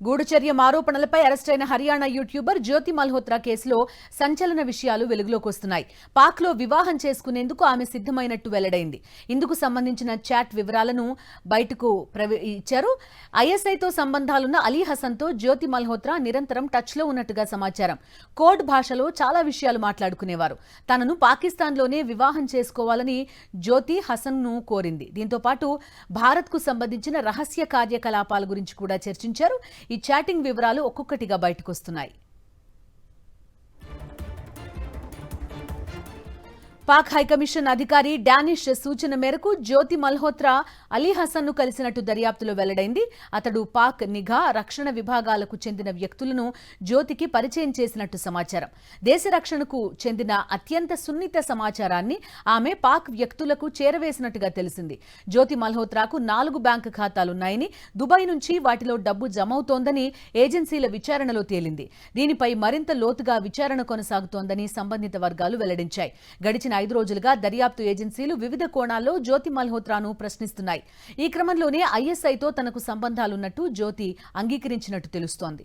గూఢచర్యం ఆరోపణలపై అరెస్టైన హర్యానా యూట్యూబర్ జ్యోతి మల్హోత్రా కేసులో సంచలన విషయాలు వెలుగులోకి వస్తున్నాయి. పాక్లో వివాహం చేసుకునేందుకు ఆమె సిద్ధమైనట్టు వెల్లడైంది. ఇందుకు సంబంధించిన చాట్ వివరాలను బయటకు ఇచ్చారు. ఐఎస్ఐతో సంబంధాలున్న అలీ హసన్తో జ్యోతి మల్హోత్రా నిరంతరం టచ్లో ఉన్నట్టుగా సమాచారం. కోడ్ భాషలో చాలా విషయాలు మాట్లాడుకునేవారు. తనను పాకిస్తాన్లోనే వివాహం చేసుకోవాలని జ్యోతి హసన్ను కోరింది. దీంతో పాటు భారత్కు సంబంధించిన రహస్య కార్యకలాపాల గురించి కూడా చర్చించారు. ఈ చాటింగ్ వివరాలు ఒక్కొక్కటిగా బయటకొస్తున్నాయి. పాక్ హైకమిషన్ అధికారి డానిష్ సూచన మేరకు జ్యోతి మల్హోత్రా అలీ హసన్ను కలిసినట్టు దర్యాప్తులో వెల్లడైంది. అతడు పాక్ నిఘా, రక్షణ విభాగాలకు చెందిన వ్యక్తులను జ్యోతికి పరిచయం చేసినట్టు సమాచారం. దేశ రక్షణకు చెందిన అత్యంత సున్నిత సమాచారాన్ని ఆమె పాక్ వ్యక్తులకు చేరవేసినట్టుగా తెలిసింది. జ్యోతి మల్హోత్రాకు 4 బ్యాంకు ఖాతాలున్నాయని, దుబాయ్ నుంచి వాటిలో డబ్బు జమవుతోందని ఏజెన్సీల విచారణలో తేలింది. దీనిపై మరింత లోతుగా విచారణ కొనసాగుతోందని సంబంధిత వర్గాలు వెల్లడించాయి. గడిచిన 5 రోజులుగా దర్యాప్తు ఏజెన్సీలు వివిధ కోణాల్లో జ్యోతి మల్హోత్రాను ప్రశ్నిస్తున్నాయి. ఈ క్రమంలోనే ఐఎస్ఐతో తనకు సంబంధాలున్నట్టు జ్యోతి అంగీకరించినట్టు తెలుస్తోంది.